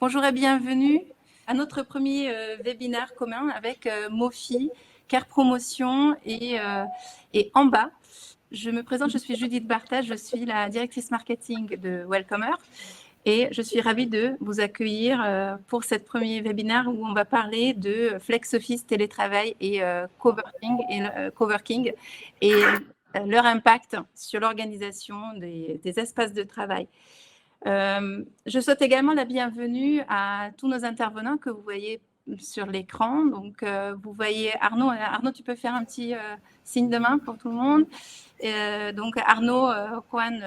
Bonjour et bienvenue à notre premier webinaire commun avec Mofi, Care Promotion et Amba. Je me présente, je suis Judith Barta, je suis la directrice marketing de Welcomer et je suis ravie de vous accueillir pour cette premier webinaire où on va parler de flex office, télétravail et coworking et leur impact sur l'organisation des espaces de travail. Je souhaite également la bienvenue à tous nos intervenants que vous voyez sur l'écran. Donc, vous voyez Arnaud. Arnaud, tu peux faire un petit signe de main pour tout le monde. Donc, Arnaud Juan,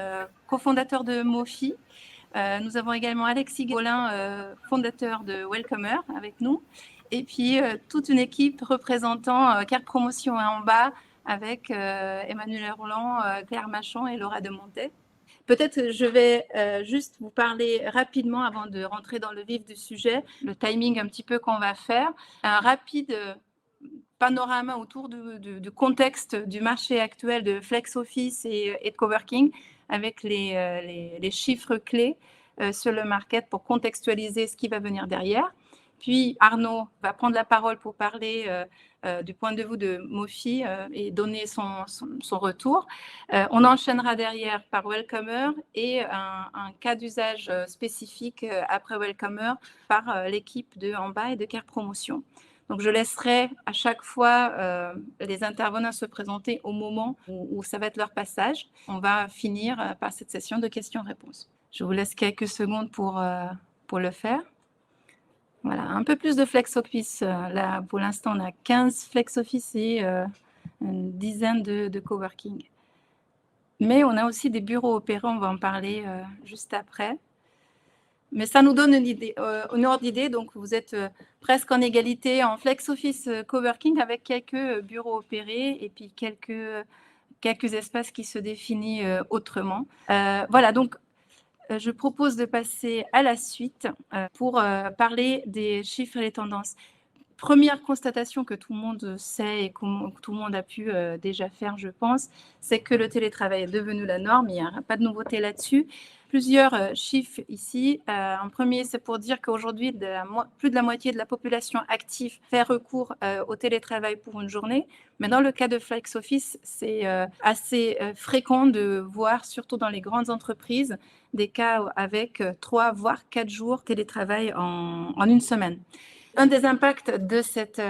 cofondateur de Mofi. Nous avons également Alexis Gaulin, fondateur de Welcomer, avec nous. Et puis, toute une équipe représentant Care Promotion en bas avec Emmanuel Roland, Claire Machon et Laura de Montet. Peut-être je vais juste vous parler rapidement avant de rentrer dans le vif du sujet, le timing un petit peu qu'on va faire. Un rapide panorama autour du contexte du marché actuel de flex office et de coworking avec les chiffres clés sur le market pour contextualiser ce qui va venir derrière. Puis Arnaud va prendre la parole pour parler du point de vue de Mofi et donner son retour. On enchaînera derrière par Welcomer et un cas d'usage spécifique après Welcomer par l'équipe de Amba et de Care Promotion. Donc, je laisserai à chaque fois les intervenants se présenter au moment où ça va être leur passage. On va finir par cette session de questions-réponses. Je vous laisse quelques secondes pour le faire. Voilà, un peu plus de flex office. Là, pour l'instant, on a 15 flex office et une dizaine de coworking. Mais on a aussi des bureaux opérants, on va en parler juste après. Mais ça nous donne une ordre d'idée. Donc, vous êtes presque en égalité en flex office coworking avec quelques bureaux opérés et puis quelques espaces qui se définissent autrement. Voilà, donc je propose de passer à la suite pour parler des chiffres et les tendances. Première constatation que tout le monde sait et que tout le monde a pu déjà faire, je pense, c'est que le télétravail est devenu la norme. Il n'y a pas de nouveauté là-dessus. Plusieurs chiffres ici. En premier, c'est pour dire qu'aujourd'hui, plus de la moitié de la population active fait recours au télétravail pour une journée. Mais dans le cas de Flex Office, c'est assez fréquent de voir, surtout dans les grandes entreprises, des cas avec 3 voire 4 jours télétravail en une semaine. Un des impacts de cette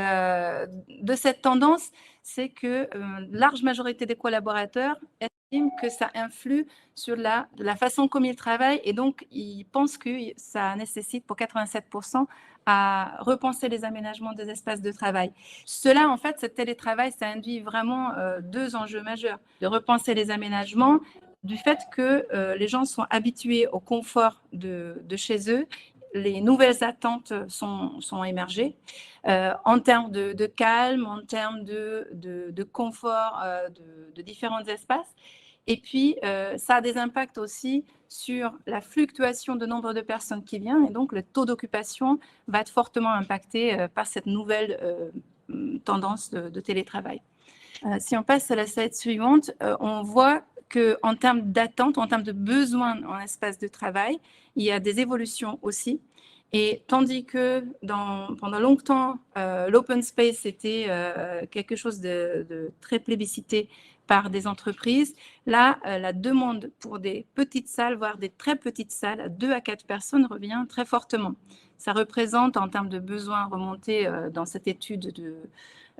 tendance, c'est que large majorité des collaborateurs estiment que ça influe sur la façon comme ils travaillent et donc ils pensent que ça nécessite pour 87% à repenser les aménagements des espaces de travail. Cela, en fait, ce télétravail, ça induit vraiment 2 enjeux majeurs. De repenser les aménagements, du fait que les gens sont habitués au confort de chez eux. Les nouvelles attentes sont émergées en termes de calme, en termes de confort de différents espaces. Et puis, ça a des impacts aussi sur la fluctuation de nombre de personnes qui viennent. Et donc, le taux d'occupation va être fortement impacté par cette nouvelle tendance de télétravail. Si on passe à la slide suivante, on voit qu'en termes d'attente, en termes de besoins en espace de travail, il y a des évolutions aussi. Et tandis que pendant longtemps, l'open space était quelque chose de très plébiscité par des entreprises, là, la demande pour des petites salles, voire des très petites salles, 2 à 4 personnes, revient très fortement. Ça représente, en termes de besoins remontés dans cette étude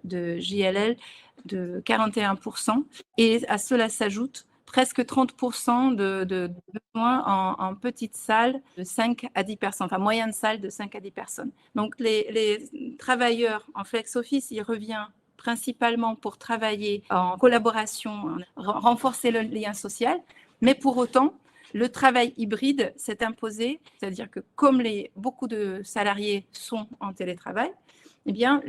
de JLL, de 41%. Et à cela s'ajoute presque 30% de besoins en petites salles de 5 à 10 personnes, enfin moyenne salle de 5 à 10 personnes. Donc les travailleurs en flex office, ils reviennent principalement pour travailler en collaboration, renforcer le lien social, mais pour autant, le travail hybride s'est imposé, c'est-à-dire que comme beaucoup de salariés sont en télétravail, eh bien,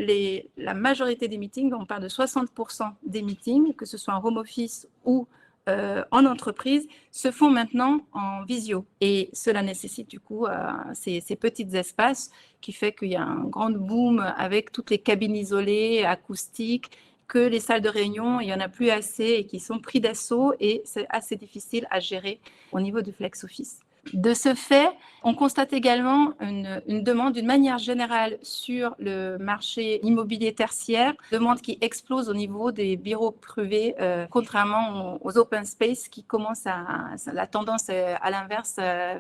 la majorité des meetings, on parle de 60% des meetings, que ce soit en home office ou en entreprise, se font maintenant en visio. Et cela nécessite du coup ces petits espaces qui fait qu'il y a un grand boom avec toutes les cabines isolées, acoustiques, que les salles de réunion, il n'y en a plus assez et qui sont pris d'assaut et c'est assez difficile à gérer au niveau du flex office. De ce fait, on constate également une demande d'une manière générale sur le marché immobilier tertiaire, demande qui explose au niveau des bureaux privés, contrairement aux open space qui commencent la tendance à l'inverse,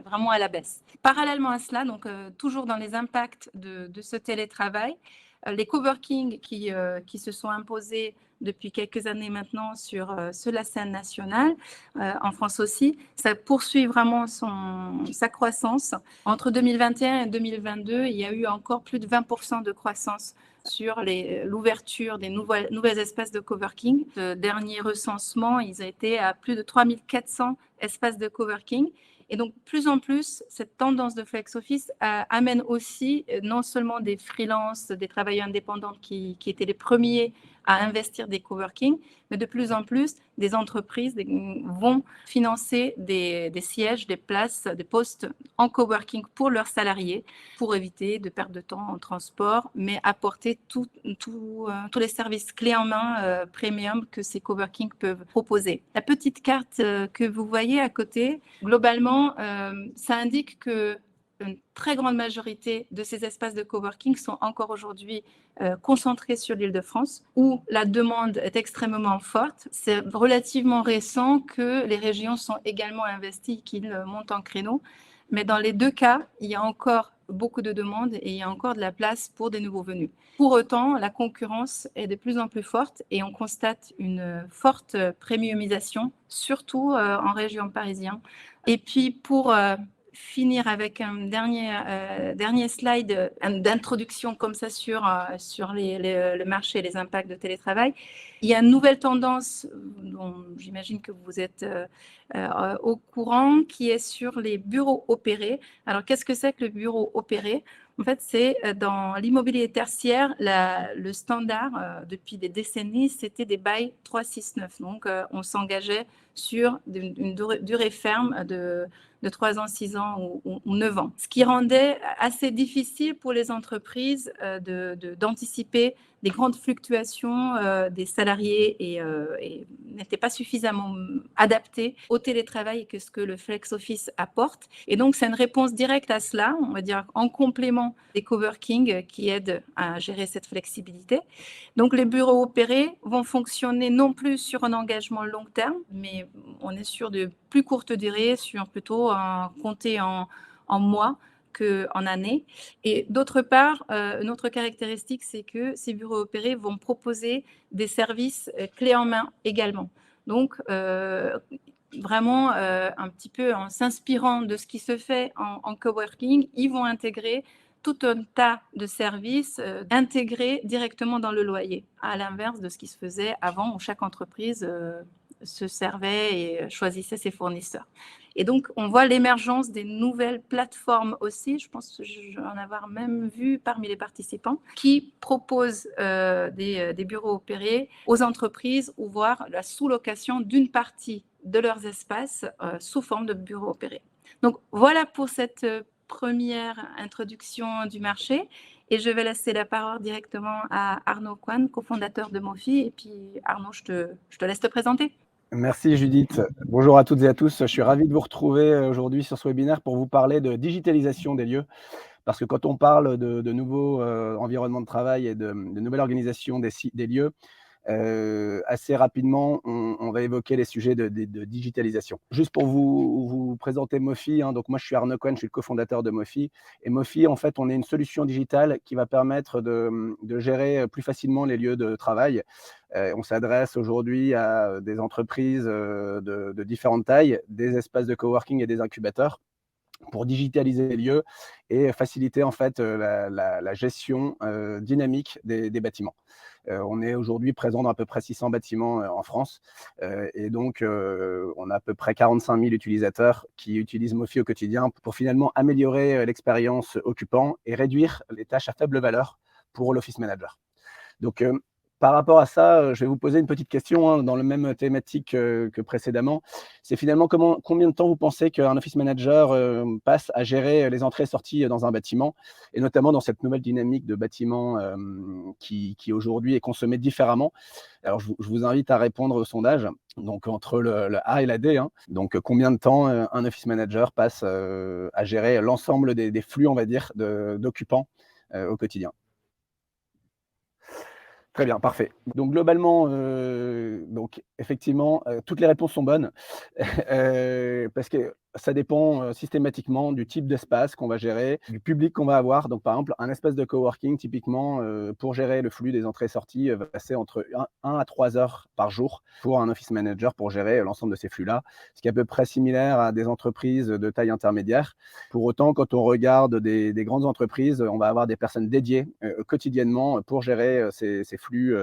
vraiment à la baisse. Parallèlement à cela, donc toujours dans les impacts de ce télétravail, les coworking qui se sont imposés depuis quelques années maintenant sur la scène nationale, en France aussi, ça poursuit vraiment sa croissance. Entre 2021 et 2022, il y a eu encore plus de 20% de croissance sur l'ouverture des nouvelles espaces de coworking. Le dernier recensement, ils étaient à plus de 3400 espaces de coworking. Et donc, plus en plus, cette tendance de flex office amène aussi non seulement des freelances, des travailleurs indépendants qui étaient les premiers à investir des coworking, mais de plus en plus, des entreprises vont financer des sièges, des places, des postes en coworking pour leurs salariés, pour éviter de perdre de temps en transport, mais apporter tous les services clés en main premium que ces coworking peuvent proposer. La petite carte que vous voyez à côté, globalement, ça indique que une très grande majorité de ces espaces de coworking sont encore aujourd'hui concentrés sur l'Île-de-France, où la demande est extrêmement forte. C'est relativement récent que les régions sont également investies, qu'ils montent en créneau. Mais dans les deux cas, il y a encore beaucoup de demandes et il y a encore de la place pour des nouveaux venus. Pour autant, la concurrence est de plus en plus forte et on constate une forte premiumisation, surtout en région parisienne. Et puis pour finir avec un dernier slide d'introduction comme ça sur le marché et les impacts de télétravail. Il y a une nouvelle tendance dont j'imagine que vous êtes au courant, qui est sur les bureaux opérés. Alors, qu'est-ce que c'est que le bureau opéré? En fait, c'est dans l'immobilier tertiaire, le standard depuis des décennies, c'était des bails 369. Donc, on s'engageait sur une durée ferme de 3 ans, 6 ans ou 9 ans. Ce qui rendait assez difficile pour les entreprises d'anticiper des grandes fluctuations des salariés et n'était pas suffisamment adapté au télétravail et que ce que le flex office apporte. Et donc, c'est une réponse directe à cela, on va dire en complément des coworking qui aident à gérer cette flexibilité. Donc, les bureaux opérés vont fonctionner non plus sur un engagement long terme, mais on est sur de plus courte durée, sur plutôt compter en mois qu'en années. Et d'autre part, une autre caractéristique, c'est que ces bureaux opérés vont proposer des services clés en main également. Donc, vraiment, un petit peu en s'inspirant de ce qui se fait en coworking, ils vont intégrer tout un tas de services intégrés directement dans le loyer, à l'inverse de ce qui se faisait avant où chaque entreprise se servait et choisissait ses fournisseurs. Et donc, on voit l'émergence des nouvelles plateformes aussi, je pense que j'en avoir même vu parmi les participants, qui proposent des bureaux opérés aux entreprises ou voire la sous-location d'une partie de leurs espaces sous forme de bureaux opérés. Donc, voilà pour cette première introduction du marché. Et je vais laisser la parole directement à Arnaud Coine, cofondateur de Mofi. Et puis, Arnaud, je te laisse te présenter. Merci Judith. Bonjour à toutes et à tous. Je suis ravi de vous retrouver aujourd'hui sur ce webinaire pour vous parler de digitalisation des lieux. Parce que quand on parle de nouveaux environnements de travail et de nouvelle organisation des lieux, assez rapidement, on va évoquer les sujets de digitalisation. Juste pour vous présenter Mofi, donc moi je suis Arnaud Coine, je suis le cofondateur de Mofi. Et Mofi, en fait, on est une solution digitale qui va permettre de gérer plus facilement les lieux de travail. On s'adresse aujourd'hui à des entreprises de différentes tailles, des espaces de coworking et des incubateurs, pour digitaliser les lieux et faciliter en fait la gestion dynamique des bâtiments. On est aujourd'hui présent dans à peu près 600 bâtiments en France et donc on a à peu près 45 000 utilisateurs qui utilisent Mofi au quotidien pour finalement améliorer l'expérience occupant et réduire les tâches à faible valeur pour l'office manager. Donc par rapport à ça, je vais vous poser une petite question, hein, dans le même thématique que précédemment. C'est finalement combien de temps vous pensez qu'un office manager, passe à gérer les entrées et sorties dans un bâtiment? Et notamment dans cette nouvelle dynamique de bâtiment, qui aujourd'hui est consommée différemment. Alors je vous invite à répondre au sondage, donc entre le A et la D, hein. Donc combien de temps, un office manager passe, à gérer l'ensemble des flux, on va dire, d'occupants, au quotidien? Très bien, parfait. Donc globalement, donc effectivement, toutes les réponses sont bonnes, parce que ça dépend, systématiquement du type d'espace qu'on va gérer, du public qu'on va avoir. Donc par exemple, un espace de coworking typiquement, pour gérer le flux des entrées-sorties, va passer entre 1 à 3 heures par jour pour un office manager pour gérer l'ensemble de ces flux-là, ce qui est à peu près similaire à des entreprises de taille intermédiaire. Pour autant, quand on regarde des grandes entreprises, on va avoir des personnes dédiées, quotidiennement pour gérer, ces flux,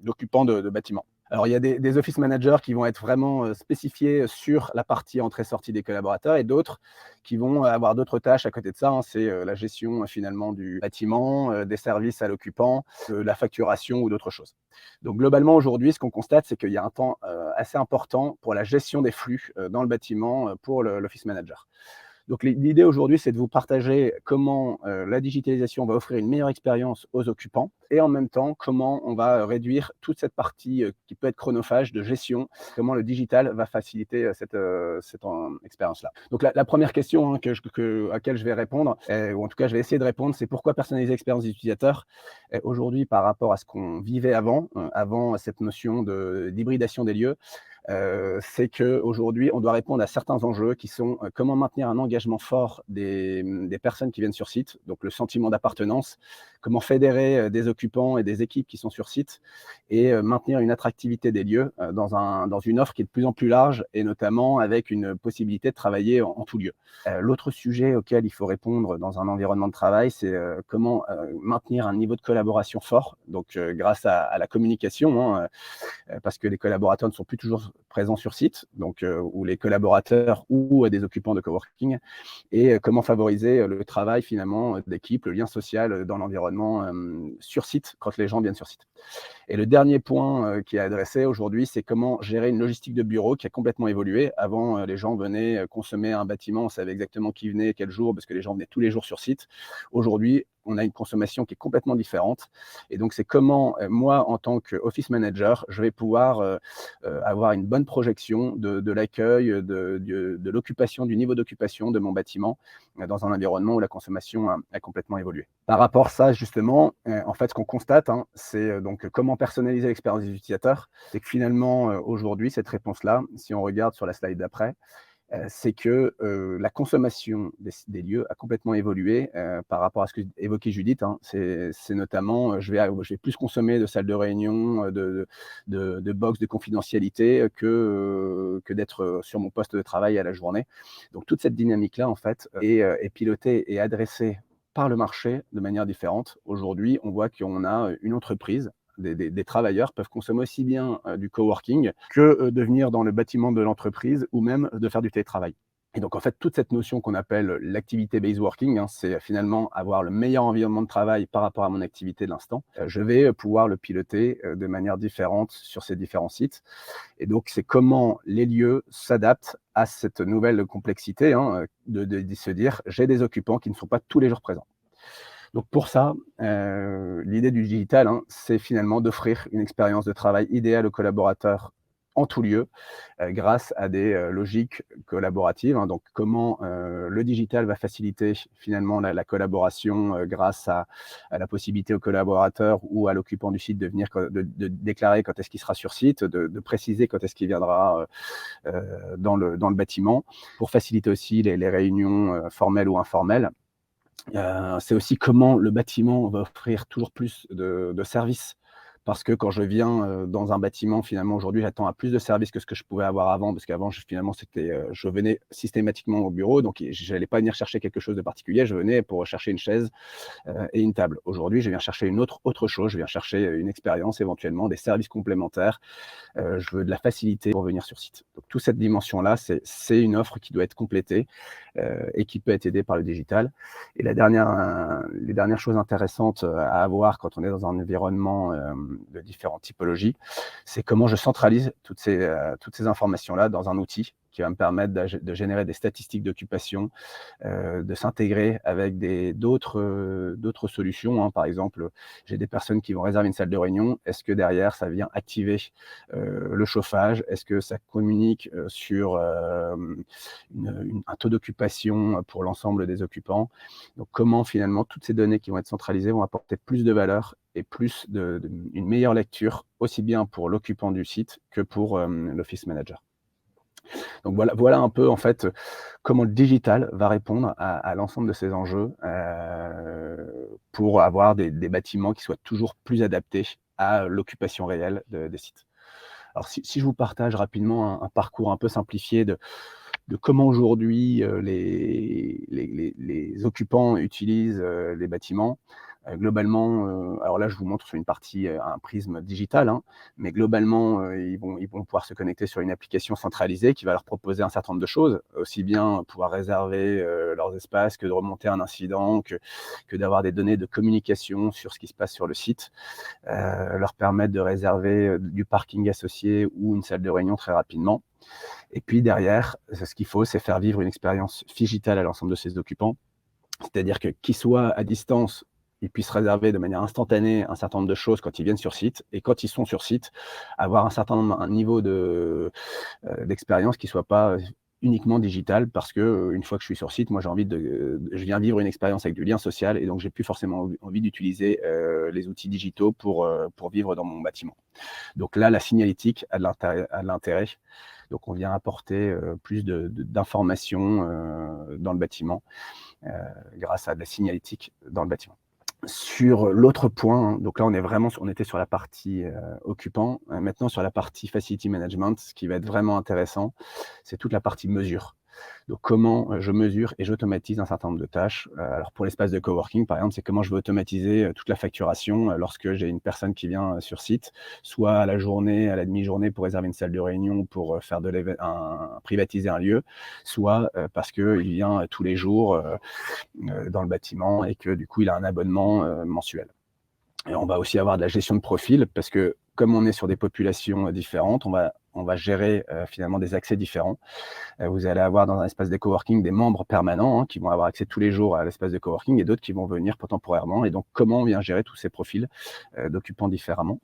d'occupants de bâtiments. Alors il y a des office managers qui vont être vraiment, spécifiés sur la partie entrée-sortie des collaborateurs et d'autres qui vont avoir d'autres tâches à côté de ça, hein. C'est, la gestion, finalement du bâtiment, des services à l'occupant, de la facturation ou d'autres choses. Donc globalement aujourd'hui, ce qu'on constate, c'est qu'il y a un temps, assez important pour la gestion des flux, dans le bâtiment, pour l'office manager. Donc l'idée aujourd'hui, c'est de vous partager comment, la digitalisation va offrir une meilleure expérience aux occupants et en même temps, comment on va réduire toute cette partie, qui peut être chronophage de gestion, comment le digital va faciliter, cette expérience-là. Donc la 1re question, hein, à laquelle je vais répondre, ou en tout cas je vais essayer de répondre, c'est pourquoi personnaliser l'expérience des utilisateurs? Aujourd'hui, par rapport à ce qu'on vivait avant cette notion d'hybridation des lieux, c'est qu'aujourd'hui, on doit répondre à certains enjeux qui sont, comment maintenir un engagement fort des personnes qui viennent sur site, donc le sentiment d'appartenance, comment fédérer, des occupants et des équipes qui sont sur site et maintenir une attractivité des lieux, dans une offre qui est de plus en plus large et notamment avec une possibilité de travailler en tout lieu. L'autre sujet auquel il faut répondre dans un environnement de travail, c'est, comment, maintenir un niveau de collaboration fort, donc grâce à la communication, hein, parce que les collaborateurs ne sont plus toujours présents sur site, donc ou les collaborateurs ou des occupants de coworking, et comment favoriser le travail finalement d'équipe, le lien social dans l'environnement sur site, quand les gens viennent sur site. Et le dernier point qui est adressé aujourd'hui, c'est comment gérer une logistique de bureau qui a complètement évolué. Avant, les gens venaient consommer un bâtiment, on savait exactement qui venait, quel jour, parce que les gens venaient tous les jours sur site. Aujourd'hui, on a une consommation qui est complètement différente. Et donc, c'est comment, moi, en tant qu'office manager, je vais pouvoir avoir une bonne projection de l'accueil, de l'occupation, du niveau d'occupation de mon bâtiment dans un environnement où la consommation a complètement évolué. Par rapport à ça, justement, en fait, ce qu'on constate, hein, c'est donc comment personnaliser l'expérience des utilisateurs. C'est que finalement, aujourd'hui, cette réponse-là, si on regarde sur la slide d'après, c'est que la consommation des lieux a complètement évolué par rapport à ce qu'évoquait Judith, hein. C'est notamment, je vais plus consommer de salles de réunion, de box de confidentialité que d'être sur mon poste de travail à la journée. Donc toute cette dynamique-là, en fait, est pilotée et adressée par le marché de manière différente. Aujourd'hui, on voit qu'on a une entreprise, des travailleurs peuvent consommer aussi bien du coworking que de venir dans le bâtiment de l'entreprise ou même de faire du télétravail. Et donc en fait, toute cette notion qu'on appelle l'activité based working, hein, c'est finalement avoir le meilleur environnement de travail par rapport à mon activité de l'instant. Je vais pouvoir le piloter de manière différente sur ces différents sites. Et donc c'est comment les lieux s'adaptent à cette nouvelle complexité, hein, de se dire j'ai des occupants qui ne sont pas tous les jours présents. Donc pour ça, l'idée du digital, hein, c'est finalement d'offrir une expérience de travail idéale aux collaborateurs en tout lieu, grâce à des logiques collaboratives, hein. Donc comment le digital va faciliter finalement la collaboration grâce à la possibilité aux collaborateurs ou à l'occupant du site de venir, de déclarer quand est-ce qu'il sera sur site, de préciser quand est-ce qu'il viendra dans le bâtiment, pour faciliter aussi les réunions formelles ou informelles. C'est aussi comment le bâtiment va offrir toujours plus de services. Parce que quand je viens, dans un bâtiment, finalement, aujourd'hui, j'attends à plus de services que ce que je pouvais avoir avant. Parce qu'avant, finalement, c'était, je venais systématiquement au bureau, donc je n'allais pas venir chercher quelque chose de particulier. Je venais pour chercher une chaise, et une table. Aujourd'hui, je viens chercher une autre chose. Je viens chercher une expérience, éventuellement, des services complémentaires. Je veux de la facilité pour venir sur site. Donc toute cette dimension-là, c'est une offre qui doit être complétée et qui peut être aidé par le digital. Et les dernières choses intéressantes à avoir quand on est dans un environnement de différentes typologies, c'est comment je centralise toutes ces informations-là dans un outil qui va me permettre de générer des statistiques d'occupation, de s'intégrer avec d'autres solutions, hein. Par exemple, j'ai des personnes qui vont réserver une salle de réunion. Est-ce que derrière, ça vient activer le chauffage? Est-ce que ça communique sur un taux d'occupation pour l'ensemble des occupants? Donc, comment finalement toutes ces données qui vont être centralisées vont apporter plus de valeur et une meilleure lecture, aussi bien pour l'occupant du site que pour l'office manager. Donc voilà un peu en fait comment le digital va répondre à l'ensemble de ces enjeux pour avoir des bâtiments qui soient toujours plus adaptés à l'occupation réelle des sites. Alors si je vous partage rapidement un parcours un peu simplifié de comment aujourd'hui les occupants utilisent les bâtiments. Globalement, alors là, je vous montre sur une partie un prisme digital, hein, mais globalement, ils vont pouvoir se connecter sur une application centralisée qui va leur proposer un certain nombre de choses, aussi bien pouvoir réserver leurs espaces que de remonter un incident, que d'avoir des données de communication sur ce qui se passe sur le site, leur permettre de réserver du parking associé ou une salle de réunion très rapidement. Et puis derrière, ce qu'il faut, c'est faire vivre une expérience digitale à l'ensemble de ces occupants. C'est-à-dire qu'ils soient à distance, ils puissent réserver de manière instantanée un certain nombre de choses quand ils viennent sur site. Et quand ils sont sur site, avoir un niveau d'expérience qui ne soit pas uniquement digital, parce que une fois que je suis sur site, moi je viens vivre une expérience avec du lien social, et donc j'ai plus forcément envie d'utiliser les outils digitaux pour vivre dans mon bâtiment. Donc là, la signalétique a de l'intérêt. Donc on vient apporter plus d'informations dans le bâtiment grâce à de la signalétique dans le bâtiment. Sur l'autre point, hein, donc là on était sur la partie occupant. Maintenant sur la partie facility management, ce qui va être vraiment intéressant, c'est toute la partie mesure. Donc comment je mesure et j'automatise un certain nombre de tâches. Alors pour l'espace de coworking, par exemple, c'est comment je vais automatiser toute la facturation lorsque j'ai une personne qui vient sur site, soit à la journée, à la demi-journée pour réserver une salle de réunion, pour faire privatiser un lieu, soit parce qu'il vient tous les jours dans le bâtiment et que du coup il a un abonnement mensuel. Et on va aussi avoir de la gestion de profil, parce que comme on est sur des populations différentes, on va gérer finalement des accès différents. Vous allez avoir dans un espace de coworking des membres permanents, hein, qui vont avoir accès tous les jours à l'espace de coworking, et d'autres qui vont venir temporairement. Et donc, comment on vient gérer tous ces profils d'occupants différemment?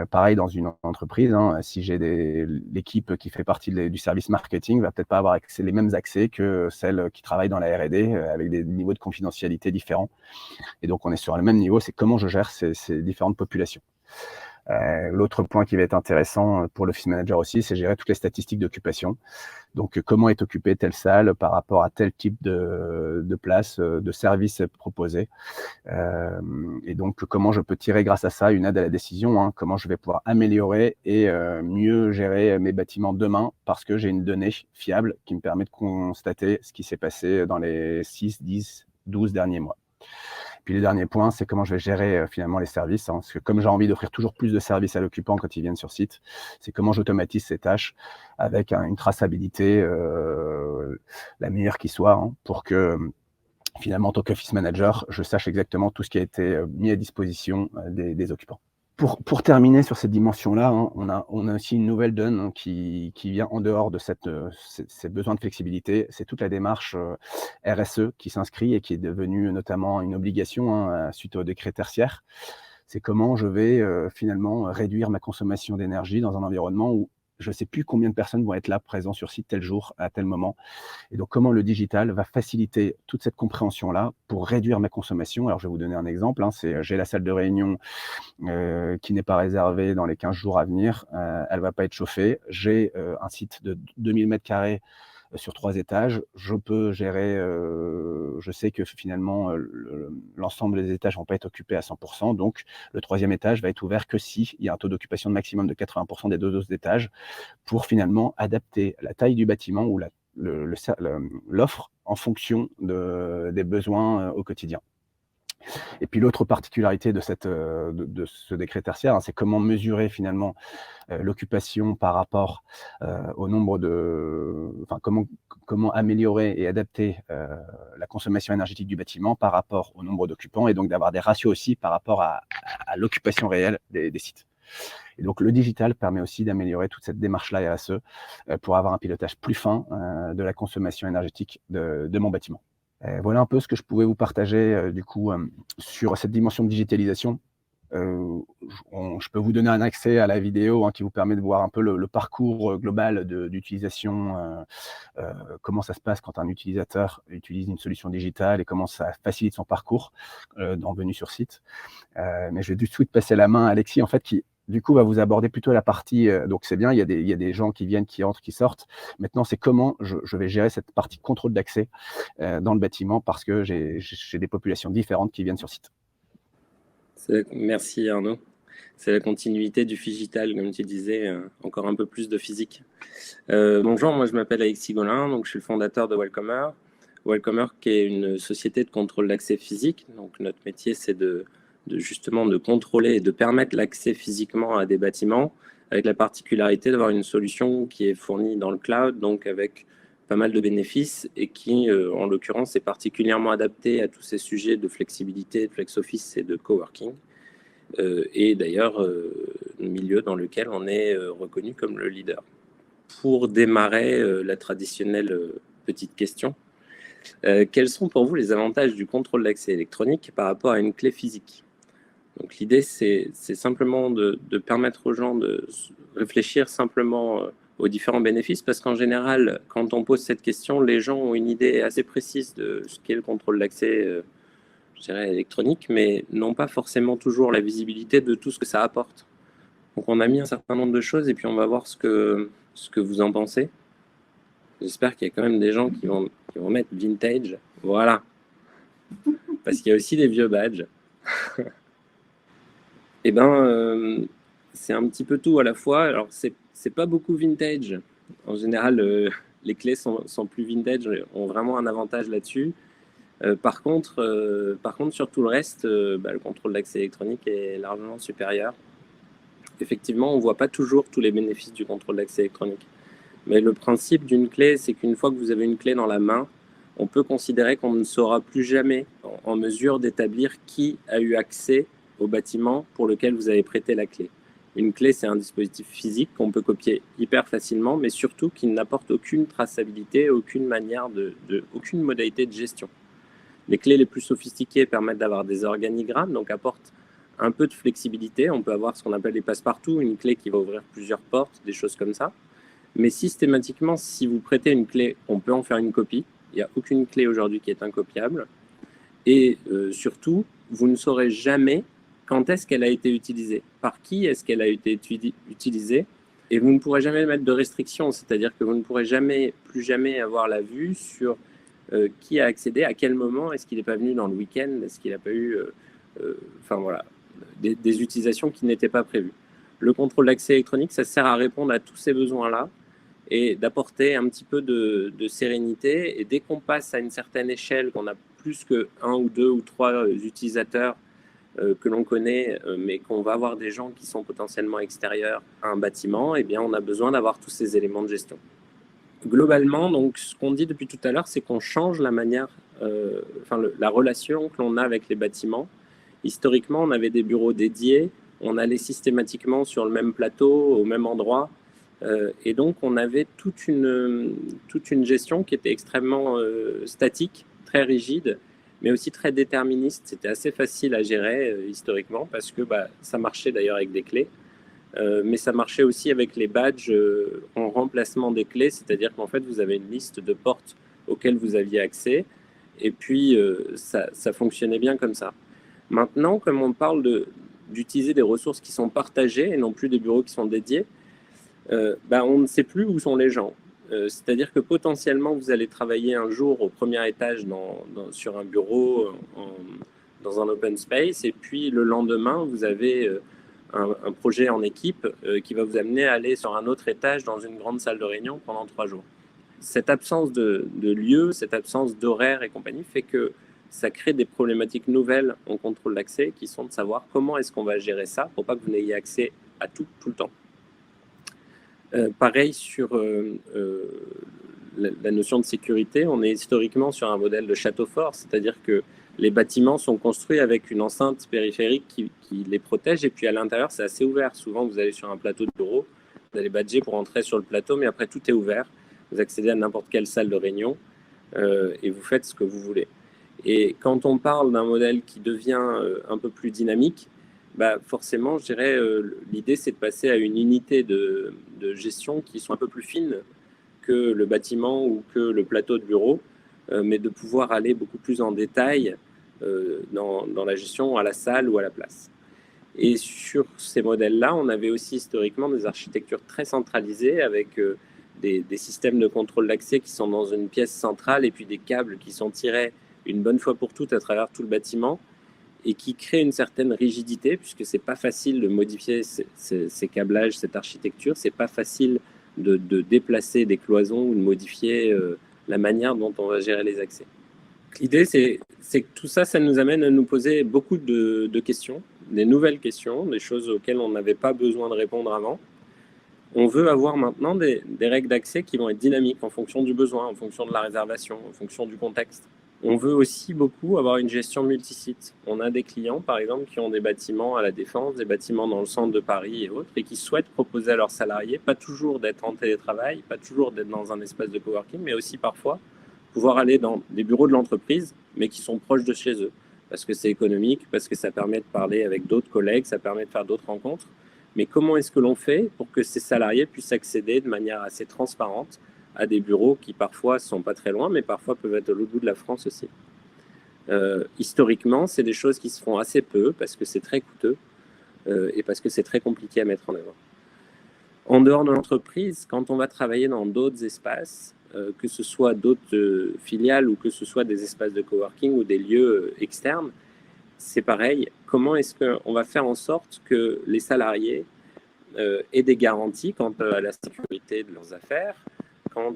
Pareil dans une entreprise, hein, si j'ai l'équipe qui fait partie du service marketing va peut-être pas avoir les mêmes accès que celle qui travaille dans la R&D avec des niveaux de confidentialité différents. Et donc, on est sur le même niveau, c'est comment je gère ces différentes populations. L'autre point qui va être intéressant pour l'office manager aussi, c'est gérer toutes les statistiques d'occupation. Donc, comment est occupée telle salle par rapport à tel type de place, de service proposé. Et donc, comment je peux tirer grâce à ça une aide à la décision, hein, comment je vais pouvoir améliorer et mieux gérer mes bâtiments demain, parce que j'ai une donnée fiable qui me permet de constater ce qui s'est passé dans les 6, 10, 12 derniers mois. Puis le dernier point, c'est comment je vais gérer finalement les services, hein, parce que comme j'ai envie d'offrir toujours plus de services à l'occupant quand ils viennent sur site, c'est comment j'automatise ces tâches avec une traçabilité la meilleure qui soit, hein, pour que finalement, en tant qu'office manager, je sache exactement tout ce qui a été mis à disposition des occupants. Pour terminer sur cette dimension-là, hein, on a aussi une nouvelle donne, hein, qui vient en dehors de ces besoins de flexibilité. C'est toute la démarche RSE qui s'inscrit et qui est devenue notamment une obligation, hein, suite au décret tertiaire. C'est comment je vais finalement réduire ma consommation d'énergie dans un environnement où je ne sais plus combien de personnes vont être là, présents sur site tel jour, à tel moment. Et donc, comment le digital va faciliter toute cette compréhension-là pour réduire ma consommation. Alors, je vais vous donner un exemple, hein, j'ai la salle de réunion qui n'est pas réservée dans les 15 jours à venir. Elle ne va pas être chauffée. J'ai un site de 2000 m² sur 3 étages. Je peux gérer, je sais que finalement, l'ensemble des étages ne vont pas être occupés à 100%. Donc, le 3e étage va être ouvert que s'il y a un taux d'occupation de maximum de 80% des 2 autres étages, pour finalement adapter la taille du bâtiment ou l'offre en fonction des besoins au quotidien. Et puis l'autre particularité de ce décret tertiaire, hein, c'est comment mesurer finalement l'occupation par rapport au nombre enfin, comment améliorer et adapter la consommation énergétique du bâtiment par rapport au nombre d'occupants, et donc d'avoir des ratios aussi par rapport à l'occupation réelle des sites. Et donc le digital permet aussi d'améliorer toute cette démarche-là RSE pour avoir un pilotage plus fin de la consommation énergétique de mon bâtiment. Voilà un peu ce que je pouvais vous partager du coup sur cette dimension de digitalisation. Je peux vous donner un accès à la vidéo, hein, qui vous permet de voir un peu le parcours global d'utilisation, comment ça se passe quand un utilisateur utilise une solution digitale et comment ça facilite son parcours en venue sur site. Mais je vais tout de suite passer la main à Alexis, en fait, qui du coup va vous aborder plutôt la partie, donc c'est bien, il y a des gens qui viennent, qui entrent, qui sortent. Maintenant, c'est comment je vais gérer cette partie contrôle d'accès dans le bâtiment, parce que j'ai des populations différentes qui viennent sur site. Merci Arnaud. C'est la continuité du Figital, comme tu disais, encore un peu plus de physique. Bonjour, moi je m'appelle Alexis Gaulin, donc je suis le fondateur de Welcomer. Welcomer, qui est une société de contrôle d'accès physique. Donc notre métier, c'est justement de contrôler et de permettre l'accès physiquement à des bâtiments, avec la particularité d'avoir une solution qui est fournie dans le cloud, donc avec pas mal de bénéfices, et qui, en l'occurrence, est particulièrement adaptée à tous ces sujets de flexibilité, de flex office et de coworking. Et d'ailleurs, un milieu dans lequel on est reconnu comme le leader. Pour démarrer la traditionnelle petite question, quels sont pour vous les avantages du contrôle d'accès électronique par rapport à une clé physique? Donc l'idée, c'est simplement de permettre aux gens de réfléchir simplement aux différents bénéfices, parce qu'en général, quand on pose cette question, les gens ont une idée assez précise de ce qu'est le contrôle d'accès je dirais électronique, mais n'ont pas forcément toujours la visibilité de tout ce que ça apporte. Donc on a mis un certain nombre de choses, et puis on va voir ce que vous en pensez. J'espère qu'il y a quand même des gens qui vont mettre vintage. Voilà. Parce qu'il y a aussi des vieux badges. Eh ben, c'est un petit peu tout à la fois. Alors, c'est pas beaucoup vintage. En général, les clés sont plus vintage, ont vraiment un avantage là-dessus. Par contre, sur tout le reste, le contrôle d'accès électronique est largement supérieur. Effectivement, on ne voit pas toujours tous les bénéfices du contrôle d'accès électronique. Mais le principe d'une clé, c'est qu'une fois que vous avez une clé dans la main, on peut considérer qu'on ne sera plus jamais en mesure d'établir qui a eu accès au bâtiment pour lequel vous avez prêté la clé. Une clé, c'est un dispositif physique qu'on peut copier hyper facilement, mais surtout qui n'apporte aucune traçabilité, aucune modalité de gestion. Les clés les plus sophistiquées permettent d'avoir des organigrammes, donc apportent un peu de flexibilité. On peut avoir ce qu'on appelle des passe-partout, une clé qui va ouvrir plusieurs portes, des choses comme ça. Mais systématiquement, si vous prêtez une clé, on peut en faire une copie. Il n'y a aucune clé aujourd'hui qui est incopiable. Et surtout, vous ne saurez jamais quand est-ce qu'elle a été utilisée, par qui est-ce qu'elle a été utilisée, et vous ne pourrez jamais mettre de restrictions, c'est-à-dire que vous ne pourrez plus jamais avoir la vue sur qui a accédé, à quel moment, est-ce qu'il n'est pas venu dans le week-end, est-ce qu'il n'a pas eu enfin voilà, des utilisations qui n'étaient pas prévues. Le contrôle d'accès électronique, ça sert à répondre à tous ces besoins-là et d'apporter un petit peu de sérénité. Et dès qu'on passe à une certaine échelle, qu'on a plus que 1 ou 2 ou 3 utilisateurs que l'on connaît, mais qu'on va avoir des gens qui sont potentiellement extérieurs à un bâtiment, eh bien, on a besoin d'avoir tous ces éléments de gestion. Globalement, donc, ce qu'on dit depuis tout à l'heure, c'est qu'on change la manière, la relation que l'on a avec les bâtiments. Historiquement, on avait des bureaux dédiés, on allait systématiquement sur le même plateau, au même endroit, et donc on avait toute une gestion qui était extrêmement statique, très rigide, mais aussi très déterministe. C'était assez facile à gérer historiquement, parce que ça marchait d'ailleurs avec des clés. Mais ça marchait aussi avec les badges en remplacement des clés, c'est-à-dire qu'en fait, vous avez une liste de portes auxquelles vous aviez accès, et puis ça fonctionnait bien comme ça. Maintenant, comme on parle d'utiliser des ressources qui sont partagées et non plus des bureaux qui sont dédiés, on ne sait plus où sont les gens. C'est-à-dire que potentiellement, vous allez travailler un jour au premier étage sur un bureau, dans un open space, et puis le lendemain, vous avez un projet en équipe qui va vous amener à aller sur un autre étage dans une grande salle de réunion pendant 3 jours. Cette absence de lieu, cette absence d'horaire et compagnie fait que ça crée des problématiques nouvelles en contrôle d'accès qui sont de savoir comment est-ce qu'on va gérer ça pour pas que vous n'ayez accès à tout le temps. Pareil sur la notion de sécurité, on est historiquement sur un modèle de château fort, c'est-à-dire que les bâtiments sont construits avec une enceinte périphérique qui les protège, et puis à l'intérieur, c'est assez ouvert. Souvent, vous allez sur un plateau de bureau, vous allez badger pour entrer sur le plateau, mais après, tout est ouvert. Vous accédez à n'importe quelle salle de réunion et vous faites ce que vous voulez. Et quand on parle d'un modèle qui devient un peu plus dynamique, bah forcément, je dirais, l'idée, c'est de passer à une unité de gestion qui sont un peu plus fines que le bâtiment ou que le plateau de bureau, mais de pouvoir aller beaucoup plus en détail dans la gestion à la salle ou à la place. Et sur ces modèles-là, on avait aussi historiquement des architectures très centralisées avec des systèmes de contrôle d'accès qui sont dans une pièce centrale et puis des câbles qui sont tirés une bonne fois pour toutes à travers tout le bâtiment et qui créent une certaine rigidité puisque c'est pas facile de modifier ces câblages, cette architecture, c'est pas facile de déplacer des cloisons ou de modifier la manière dont on va gérer les accès. L'idée, c'est que tout ça, ça nous amène à nous poser beaucoup de questions, des nouvelles questions, des choses auxquelles on n'avait pas besoin de répondre avant. On veut avoir maintenant des règles d'accès qui vont être dynamiques en fonction du besoin, en fonction de la réservation, en fonction du contexte. On veut aussi beaucoup avoir une gestion multisite. On a des clients, par exemple, qui ont des bâtiments à la Défense, des bâtiments dans le centre de Paris et autres, et qui souhaitent proposer à leurs salariés, pas toujours d'être en télétravail, pas toujours d'être dans un espace de coworking, mais aussi parfois pouvoir aller dans des bureaux de l'entreprise, mais qui sont proches de chez eux, parce que c'est économique, parce que ça permet de parler avec d'autres collègues, ça permet de faire d'autres rencontres. Mais comment est-ce que l'on fait pour que ces salariés puissent accéder de manière assez transparente à des bureaux qui parfois ne sont pas très loin, mais parfois peuvent être à l'autre bout de la France aussi. Historiquement, c'est des choses qui se font assez peu parce que c'est très coûteux et parce que c'est très compliqué à mettre en œuvre. En dehors de l'entreprise, quand on va travailler dans d'autres espaces, que ce soit d'autres filiales ou que ce soit des espaces de coworking ou des lieux externes, c'est pareil. Comment est-ce qu'on va faire en sorte que les salariés aient des garanties quant à la sécurité de leurs affaires, quant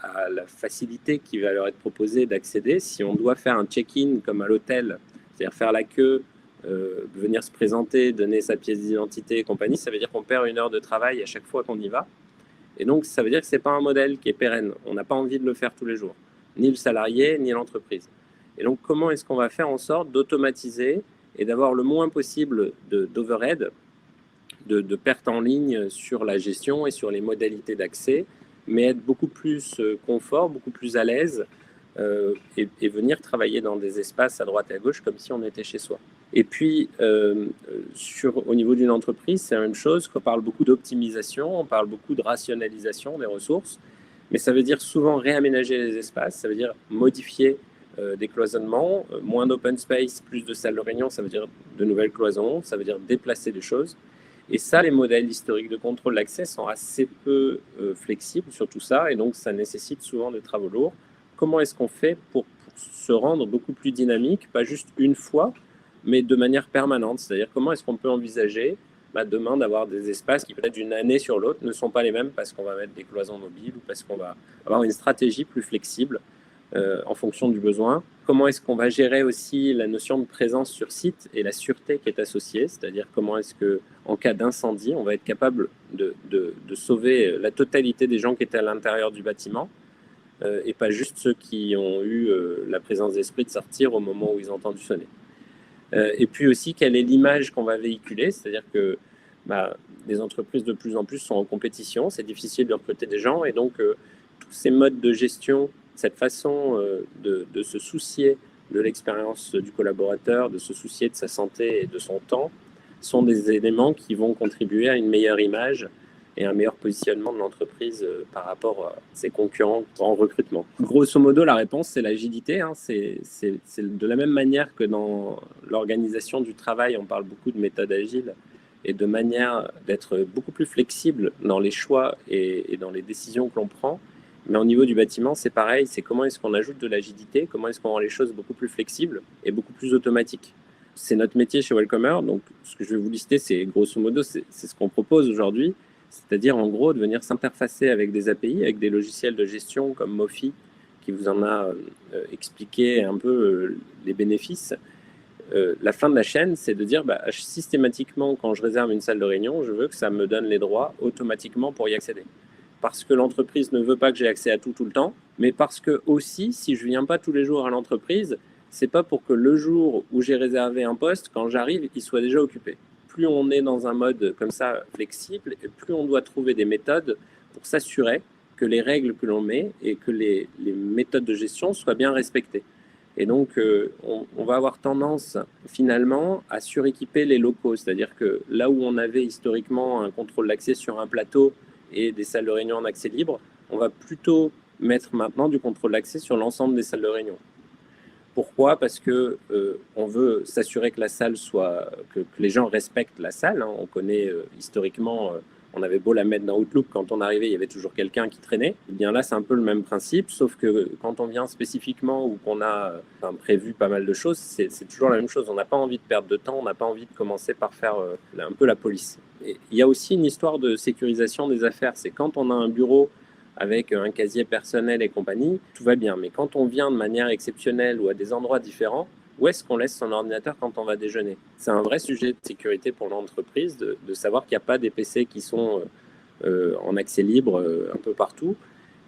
à la facilité qui va leur être proposée d'accéder. Si on doit faire un check-in comme à l'hôtel, c'est-à-dire faire la queue, venir se présenter, donner sa pièce d'identité et compagnie, ça veut dire qu'on perd 1 heure de travail à chaque fois qu'on y va. Et donc, ça veut dire que ce n'est pas un modèle qui est pérenne. On n'a pas envie de le faire tous les jours, ni le salarié, ni l'entreprise. Et donc, comment est-ce qu'on va faire en sorte d'automatiser et d'avoir le moins possible d'overhead, de pertes en ligne sur la gestion et sur les modalités d'accès, mais être beaucoup plus confort, beaucoup plus à l'aise et venir travailler dans des espaces à droite et à gauche comme si on était chez soi. Et puis, au niveau d'une entreprise, c'est la même chose, qu'on parle beaucoup d'optimisation, on parle beaucoup de rationalisation des ressources, mais ça veut dire souvent réaménager les espaces, ça veut dire modifier des cloisonnements, moins d'open space, plus de salles de réunion, ça veut dire de nouvelles cloisons, ça veut dire déplacer des choses. Et ça, les modèles historiques de contrôle d'accès sont assez peu flexibles sur tout ça, et donc ça nécessite souvent des travaux lourds. Comment est-ce qu'on fait pour se rendre beaucoup plus dynamique, pas juste une fois, mais de manière permanente? C'est-à-dire comment est-ce qu'on peut envisager demain d'avoir des espaces qui peut-être d'une année sur l'autre ne sont pas les mêmes parce qu'on va mettre des cloisons mobiles ou parce qu'on va avoir une stratégie plus flexible en fonction du besoin. Comment est-ce qu'on va gérer aussi la notion de présence sur site et la sûreté qui est associée, c'est-à-dire comment est-ce qu'en cas d'incendie, on va être capable de sauver la totalité des gens qui étaient à l'intérieur du bâtiment et pas juste ceux qui ont eu la présence d'esprit de sortir au moment où ils ont entendu sonner. Et puis aussi, quelle est l'image qu'on va véhiculer, c'est-à-dire que les entreprises de plus en plus sont en compétition, c'est difficile de recruter des gens, et donc tous ces modes de gestion, cette façon de se soucier de l'expérience du collaborateur, de se soucier de sa santé et de son temps, sont des éléments qui vont contribuer à une meilleure image et un meilleur positionnement de l'entreprise par rapport à ses concurrents en recrutement. Grosso modo, la réponse, c'est l'agilité. C'est de la même manière que dans l'organisation du travail, on parle beaucoup de méthode agile et de manière d'être beaucoup plus flexible dans les choix et dans les décisions que l'on prend. Mais au niveau du bâtiment, c'est pareil. C'est comment est-ce qu'on ajoute de l'agilité, comment est-ce qu'on rend les choses beaucoup plus flexibles et beaucoup plus automatiques. C'est notre métier chez Welcomer. Donc, ce que je vais vous lister, c'est grosso modo, c'est ce qu'on propose aujourd'hui. C'est-à-dire, en gros, de venir s'interfacer avec des API, avec des logiciels de gestion comme Mofi qui vous en a expliqué un peu les bénéfices. La fin de la chaîne, c'est de dire systématiquement, quand je réserve une salle de réunion, je veux que ça me donne les droits automatiquement pour y accéder. Parce que l'entreprise ne veut pas que j'ai accès à tout le temps, mais parce que aussi, si je ne viens pas tous les jours à l'entreprise, c'est pas pour que le jour où j'ai réservé un poste, quand j'arrive, il soit déjà occupé. Plus on est dans un mode comme ça flexible, et plus on doit trouver des méthodes pour s'assurer que les règles que l'on met et que les méthodes de gestion soient bien respectées. Et donc, on va avoir tendance finalement à suréquiper les locaux, c'est-à-dire que là où on avait historiquement un contrôle d'accès sur un plateau et des salles de réunion en accès libre, on va plutôt mettre maintenant du contrôle d'accès sur l'ensemble des salles de réunion. Pourquoi ? Parce que on veut s'assurer que la salle soit, que les gens respectent la salle. Hein. On connaît historiquement, on avait beau la mettre dans Outlook, quand on arrivait, il y avait toujours quelqu'un qui traînait. Et bien là, c'est un peu le même principe, sauf que quand on vient spécifiquement ou qu'on a prévu pas mal de choses, c'est toujours la même chose. On n'a pas envie de perdre de temps, on n'a pas envie de commencer par faire un peu la police. Et il y a aussi une histoire de sécurisation des affaires. C'est quand on a un bureau avec un casier personnel et compagnie, tout va bien. Mais quand on vient de manière exceptionnelle ou à des endroits différents, où est-ce qu'on laisse son ordinateur quand on va déjeuner ? C'est un vrai sujet de sécurité pour l'entreprise de savoir qu'il n'y a pas des PC qui sont en accès libre un peu partout.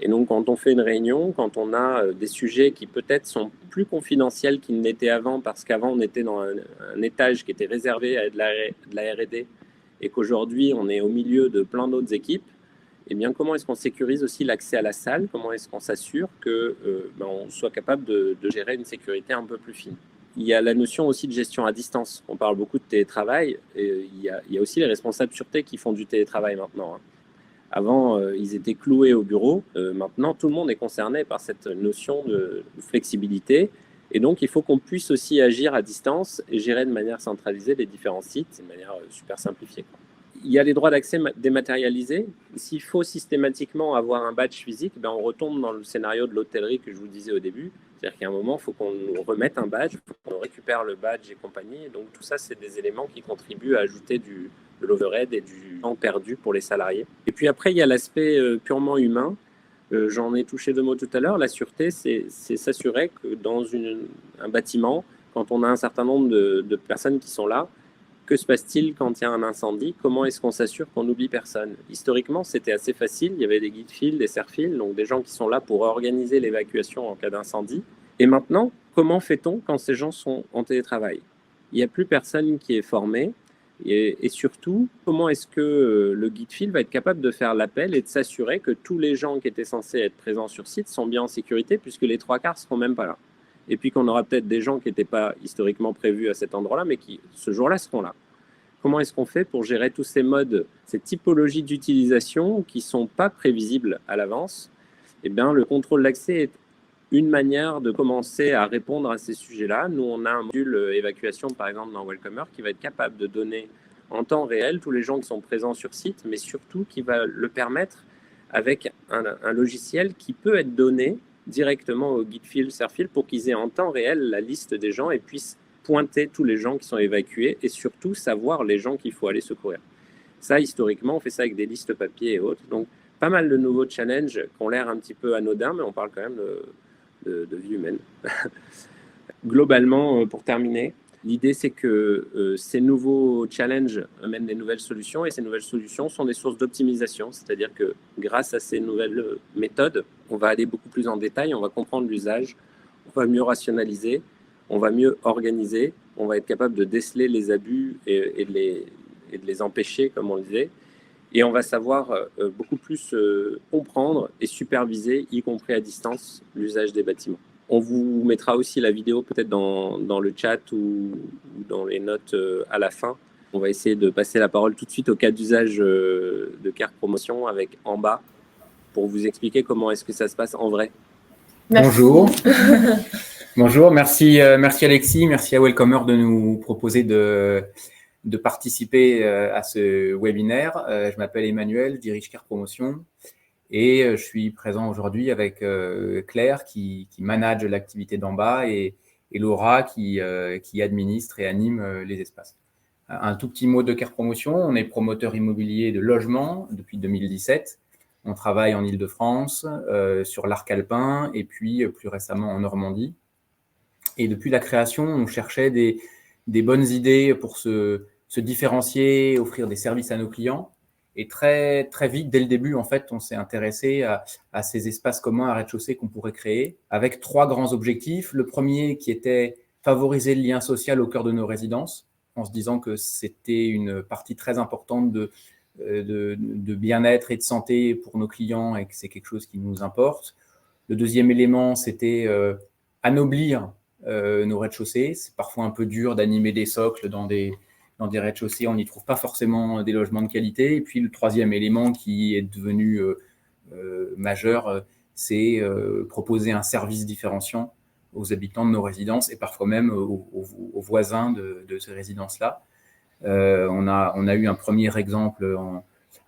Et donc, quand on fait une réunion, quand on a des sujets qui peut-être sont plus confidentiels qu'ils n'étaient avant, parce qu'avant, on était dans un étage qui était réservé à de la R&D et qu'aujourd'hui, on est au milieu de plein d'autres équipes, eh bien, comment est-ce qu'on sécurise aussi l'accès à la salle ? Comment est-ce qu'on s'assure qu'on soit capable de gérer une sécurité un peu plus fine ? Il y a la notion aussi de gestion à distance. On parle beaucoup de télétravail. Et il y a aussi les responsables de sûreté qui font du télétravail maintenant. Hein. Avant, ils étaient cloués au bureau. Maintenant, tout le monde est concerné par cette notion de flexibilité. Et donc, il faut qu'on puisse aussi agir à distance et gérer de manière centralisée les différents sites de manière super simplifiée. Il y a les droits d'accès dématérialisés. S'il faut systématiquement avoir un badge physique, on retombe dans le scénario de l'hôtellerie que je vous disais au début. C'est-à-dire qu'à un moment, il faut qu'on nous remette un badge, il faut qu'on récupère le badge et compagnie. Donc tout ça, c'est des éléments qui contribuent à ajouter de l'overhead et du temps perdu pour les salariés. Et puis après, il y a l'aspect purement humain. J'en ai touché 2 mots tout à l'heure. La sûreté, c'est s'assurer que dans un bâtiment, quand on a un certain nombre de personnes qui sont là, que se passe-t-il quand il y a un incendie ? Comment est-ce qu'on s'assure qu'on n'oublie personne ? Historiquement, c'était assez facile. Il y avait des guide fils, des serre-fils, donc des gens qui sont là pour organiser l'évacuation en cas d'incendie. Et maintenant, comment fait-on quand ces gens sont en télétravail ? Il n'y a plus personne qui est formé. Et surtout, comment est-ce que le guide fil va être capable de faire l'appel et de s'assurer que tous les gens qui étaient censés être présents sur site sont bien en sécurité, puisque les 3/4 ne seront même pas là. Et puis qu'on aura peut-être des gens qui n'étaient pas historiquement prévus à cet endroit-là, mais qui, ce jour-là, seront là. Comment est-ce qu'on fait pour gérer tous ces modes, ces typologies d'utilisation qui ne sont pas prévisibles à l'avance ? Eh bien, le contrôle d'accès est une manière de commencer à répondre à ces sujets-là. Nous, on a un module évacuation, par exemple, dans Welcomer, qui va être capable de donner en temps réel tous les gens qui sont présents sur site, mais surtout qui va le permettre avec un logiciel qui peut être donné directement au guide fil, serre-fil, pour qu'ils aient en temps réel la liste des gens et puissent pointer tous les gens qui sont évacués et surtout savoir les gens qu'il faut aller secourir. Ça, historiquement, on fait ça avec des listes papier et autres. Donc, pas mal de nouveaux challenges qui ont l'air un petit peu anodins, mais on parle quand même de vie humaine. Globalement, pour terminer, l'idée, c'est que ces nouveaux challenges amènent des nouvelles solutions et ces nouvelles solutions sont des sources d'optimisation. C'est-à-dire que grâce à ces nouvelles méthodes, on va aller beaucoup plus en détail, on va comprendre l'usage, on va mieux rationaliser, on va mieux organiser, on va être capable de déceler les abus et de les empêcher, comme on le disait. Et on va savoir beaucoup plus comprendre et superviser, y compris à distance, l'usage des bâtiments. On vous mettra aussi la vidéo peut-être dans le chat ou dans les notes à la fin. On va essayer de passer la parole tout de suite au cas d'usage de Care Promotion avec en bas pour vous expliquer comment est-ce que ça se passe en vrai. Merci. Bonjour. Bonjour, merci Alexis, merci à Welcomer de nous proposer de participer à ce webinaire. Je m'appelle Emmanuel, je dirige Care Promotion et je suis présent aujourd'hui avec Claire qui manage l'activité d'en bas et Laura qui administre et anime les espaces. Un tout petit mot de Care Promotion, on est promoteur immobilier de logement depuis 2017 On travaille en Île-de-France, sur l'arc alpin et puis plus récemment en Normandie. Et depuis la création, on cherchait des bonnes idées pour se différencier, offrir des services à nos clients. Et très, très vite, dès le début, en fait, on s'est intéressé à ces espaces communs à rez-de-chaussée qu'on pourrait créer avec 3 grands objectifs. Le premier qui était favoriser le lien social au cœur de nos résidences, en se disant que c'était une partie très importante de bien-être et de santé pour nos clients et que c'est quelque chose qui nous importe. Le deuxième élément, c'était anoblir nos rez-de-chaussée. C'est parfois un peu dur d'animer des socles dans des rez-de-chaussée, on n'y trouve pas forcément des logements de qualité. Et puis le troisième élément qui est devenu majeur, c'est proposer un service différenciant aux habitants de nos résidences et parfois même aux voisins de ces résidences-là. On a eu un premier exemple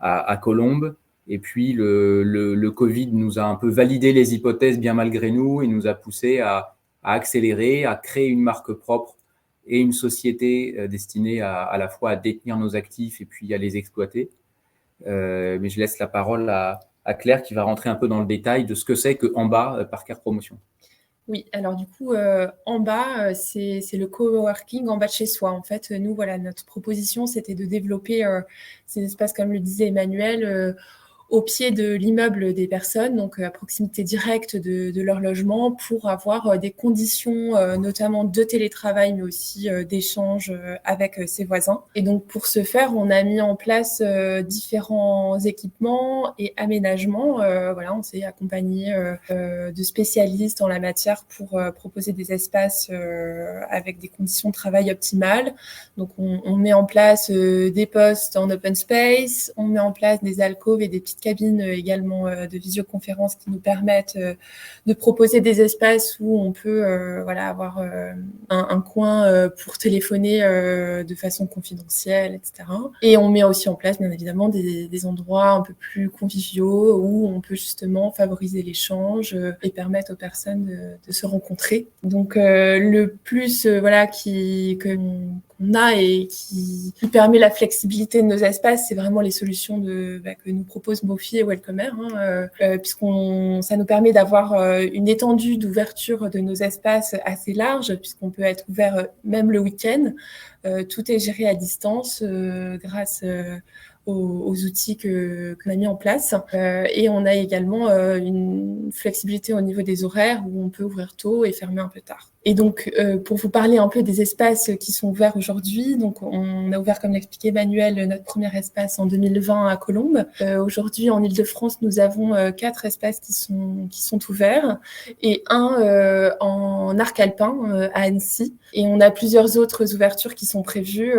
à Colombes, et puis le Covid nous a un peu validé les hypothèses bien malgré nous et nous a poussé à accélérer, à créer une marque propre et une société destinée à la fois à détenir nos actifs et puis à les exploiter. Mais je laisse la parole à Claire qui va rentrer un peu dans le détail de ce que c'est que En Bas Parcare Promotion. Oui, alors du coup, En Bas, c'est le coworking en bas de chez soi. En fait, nous, voilà, notre proposition, c'était de développer ces espaces, comme le disait Emmanuel, au pied de l'immeuble des personnes, donc à proximité directe de leur logement, pour avoir des conditions notamment de télétravail, mais aussi d'échange avec ses voisins. Et donc pour ce faire, on a mis en place différents équipements et aménagements. Voilà, on s'est accompagné de spécialistes en la matière pour proposer des espaces avec des conditions de travail optimales. Donc on met en place des postes en open space, on met en place des alcôves et des petites cabines également de visioconférence qui nous permettent de proposer des espaces où on peut voilà, avoir un coin pour téléphoner de façon confidentielle, etc. Et on met aussi en place, bien évidemment, des endroits un peu plus conviviaux où on peut justement favoriser l'échange et permettre aux personnes de se rencontrer. Donc, le plus voilà, qu'on a et qui permet la flexibilité de nos espaces, c'est vraiment les solutions que nous propose Mofi et Welcomer, ça nous permet d'avoir une étendue d'ouverture de nos espaces assez large, puisqu'on peut être ouvert même le week-end. Tout est géré à distance grâce aux outils qu'on a mis en place. Et on a également une flexibilité au niveau des horaires où on peut ouvrir tôt et fermer un peu tard. Et donc, pour vous parler un peu des espaces qui sont ouverts aujourd'hui, donc on a ouvert, comme l'expliquait Emmanuel, notre premier espace en 2020 à Colombes. Aujourd'hui, en Île-de-France, nous avons 4 espaces qui sont ouverts et un en arc alpin à Annecy. Et on a plusieurs autres ouvertures qui sont prévues,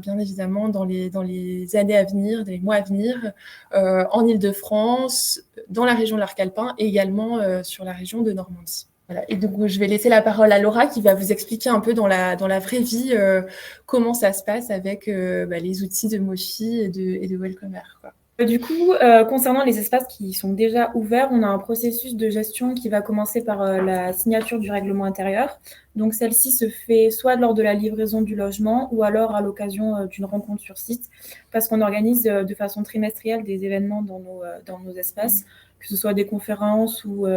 bien évidemment, dans les années à venir, dans les mois à venir, en Île-de-France, dans la région de l'arc alpin et également sur la région de Normandie. Voilà. Et donc, je vais laisser la parole à Laura qui va vous expliquer un peu dans la vraie vie comment ça se passe avec les outils de Mofi et de Welcomer, quoi. Du coup, concernant les espaces qui sont déjà ouverts, on a un processus de gestion qui va commencer par la signature du règlement intérieur. Donc, celle-ci se fait soit lors de la livraison du logement ou alors à l'occasion d'une rencontre sur site, parce qu'on organise de façon trimestrielle des événements dans nos espaces, que ce soit des conférences ou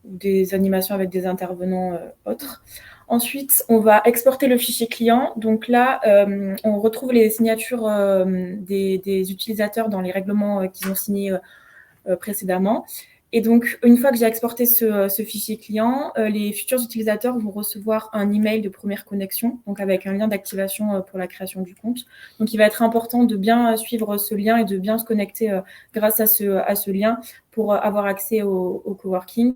des animations avec des intervenants autres. Ensuite, on va exporter le fichier client. Donc là, on retrouve les signatures des utilisateurs dans les règlements qu'ils ont signés précédemment. Et donc, une fois que j'ai exporté ce fichier client, les futurs utilisateurs vont recevoir un email de première connexion, donc avec un lien d'activation pour la création du compte. Donc, il va être important de bien suivre ce lien et de bien se connecter grâce à ce lien pour avoir accès au coworking.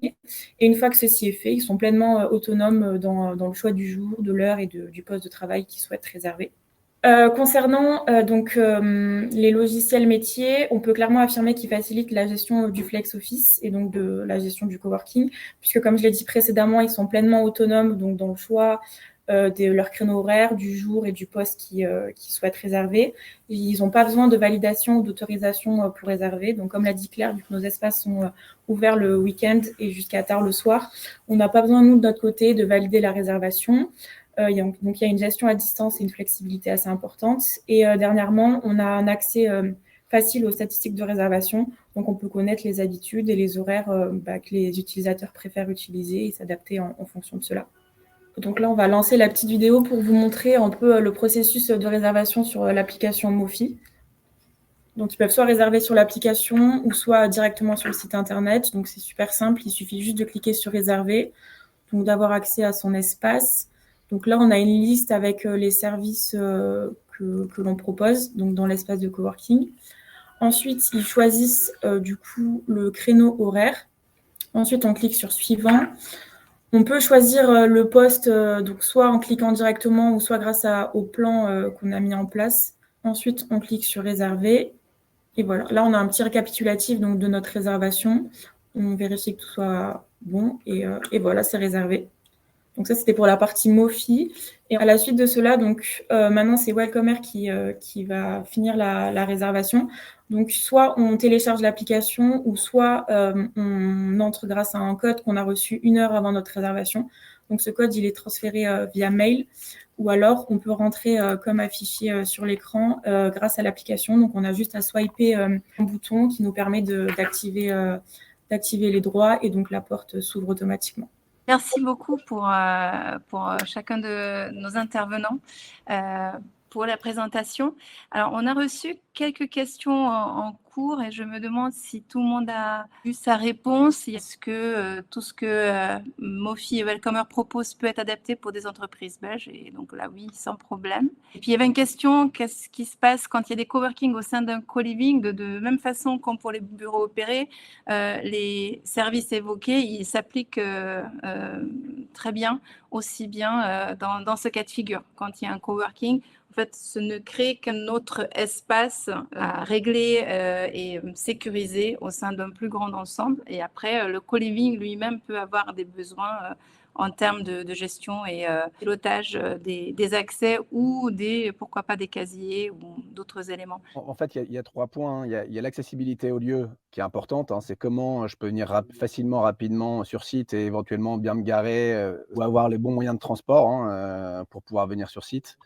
Et une fois que ceci est fait, ils sont pleinement autonomes dans le choix du jour, de l'heure et du poste de travail qu'ils souhaitent réserver. Concernant les logiciels métiers, on peut clairement affirmer qu'ils facilitent la gestion du flex office et donc de la gestion du coworking, puisque comme je l'ai dit précédemment, ils sont pleinement autonomes donc dans le choix de leur créneau horaire, du jour et du poste qu'ils souhaitent réserver. Ils n'ont pas besoin de validation ou d'autorisation pour réserver. Donc comme l'a dit Claire, vu que nos espaces sont ouverts le week-end et jusqu'à tard le soir, on n'a pas besoin, nous, de notre côté, de valider la réservation. Donc, il y a une gestion à distance et une flexibilité assez importante. Et dernièrement, on a un accès facile aux statistiques de réservation. Donc, on peut connaître les habitudes et les horaires que les utilisateurs préfèrent utiliser et s'adapter en fonction de cela. Donc là, on va lancer la petite vidéo pour vous montrer un peu le processus de réservation sur l'application Mofi. Donc, ils peuvent soit réserver sur l'application ou soit directement sur le site internet. Donc, c'est super simple. Il suffit juste de cliquer sur réserver, donc d'avoir accès à son espace. Donc là, on a une liste avec les services que l'on propose, donc dans l'espace de coworking. Ensuite, ils choisissent du coup le créneau horaire. Ensuite, on clique sur suivant. On peut choisir le poste, donc soit en cliquant directement ou soit grâce au plan qu'on a mis en place. Ensuite, on clique sur réserver. Et voilà, là, on a un petit récapitulatif donc, de notre réservation. On vérifie que tout soit bon et voilà, c'est réservé. Donc ça, c'était pour la partie Mofi. Et à la suite de cela, donc maintenant, c'est Welcomer qui va finir la réservation. Donc soit on télécharge l'application ou soit on entre grâce à un code qu'on a reçu 1 heure avant notre réservation. Donc ce code, il est transféré via mail ou alors on peut rentrer comme affiché sur l'écran grâce à l'application. Donc on a juste à swiper un bouton qui nous permet d'activer les droits et donc la porte s'ouvre automatiquement. Merci beaucoup pour chacun de nos intervenants pour la présentation. Alors, on a reçu quelques questions en cours et je me demande si tout le monde a vu sa réponse. Est-ce que tout ce que Mofi et Welcomer proposent peut être adapté pour des entreprises belges? Et donc là, oui, sans problème. Et puis, il y avait une question, qu'est-ce qui se passe quand il y a des coworking au sein d'un co-living? De même façon comme pour les bureaux opérés, les services évoqués, ils s'appliquent très bien, aussi bien dans ce cas de figure. Quand il y a un coworking, en fait, ce ne crée qu'un autre espace à régler et sécuriser au sein d'un plus grand ensemble. Et après, le co-living lui-même peut avoir des besoins en termes de gestion et pilotage des accès ou pourquoi pas des casiers ou d'autres éléments. En fait, il y a 3 points, hein. Il y a l'accessibilité au lieu qui est importante, hein. C'est comment je peux venir facilement, rapidement sur site et éventuellement bien me garer ou avoir les bons moyens de transport hein, pour pouvoir venir sur site.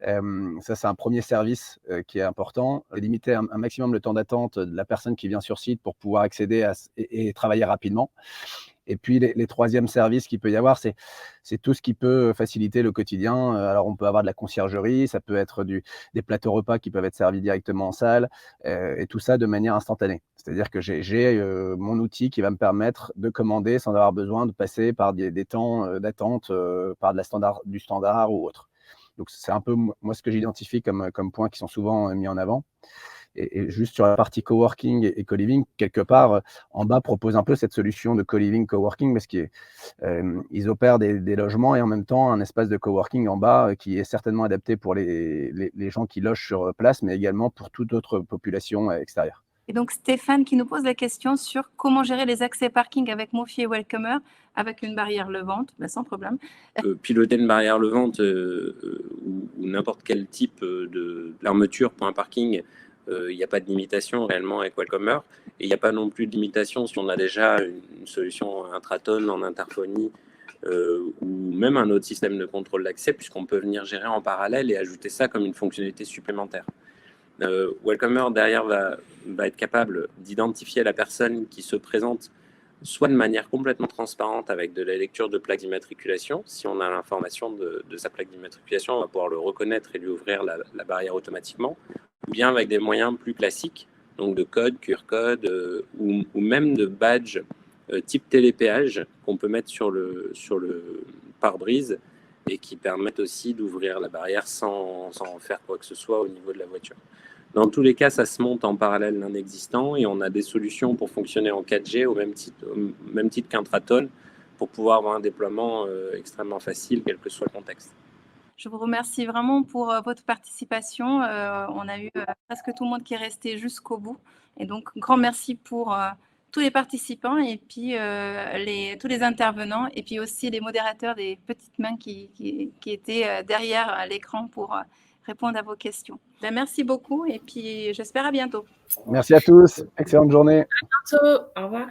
Ça, c'est un premier service qui est important. Limiter un maximum le temps d'attente de la personne qui vient sur site pour pouvoir accéder et travailler rapidement. Et puis, les troisièmes services qu'il peut y avoir, c'est tout ce qui peut faciliter le quotidien. Alors, on peut avoir de la conciergerie, ça peut être des plateaux repas qui peuvent être servis directement en salle, et tout ça de manière instantanée. C'est-à-dire que j'ai mon outil qui va me permettre de commander sans avoir besoin de passer par des temps d'attente, par du standard ou autre. Donc, c'est un peu, moi, ce que j'identifie comme points qui sont souvent mis en avant. Et juste sur la partie coworking et co-living, quelque part, en bas, propose un peu cette solution de co-living, coworking, parce qu'ils opèrent des logements et en même temps un espace de coworking en bas qui est certainement adapté pour les gens qui logent sur place, mais également pour toute autre population extérieure. Et donc, Stéphane qui nous pose la question sur comment gérer les accès parking avec Mofi et Welcomer avec une barrière levante, sans problème. Piloter une barrière levante ou n'importe quel type de fermeture pour un parking, il n'y a pas de limitation réellement avec Welcomer. Et il n'y a pas non plus de limitation si on a déjà une solution intratone en interphonie ou même un autre système de contrôle d'accès, puisqu'on peut venir gérer en parallèle et ajouter ça comme une fonctionnalité supplémentaire. Welcomer derrière va être capable d'identifier la personne qui se présente soit de manière complètement transparente avec de la lecture de plaque d'immatriculation. Si on a l'information de sa plaque d'immatriculation, on va pouvoir le reconnaître et lui ouvrir la barrière automatiquement, ou bien avec des moyens plus classiques, donc de code, QR code ou même de badge type télépéage qu'on peut mettre sur le pare-brise et qui permettent aussi d'ouvrir la barrière sans faire quoi que ce soit au niveau de la voiture. Dans tous les cas, ça se monte en parallèle d'un existant et on a des solutions pour fonctionner en 4G au même titre qu'Intraton pour pouvoir avoir un déploiement extrêmement facile, quel que soit le contexte. Je vous remercie vraiment pour votre participation. On a eu presque tout le monde qui est resté jusqu'au bout. Et donc, grand merci pour tous les participants et puis tous les intervenants et puis aussi les modérateurs des petites mains qui étaient derrière l'écran pour répondre à vos questions. Merci beaucoup et puis j'espère à bientôt. Merci à tous. Excellente journée. À bientôt. Au revoir.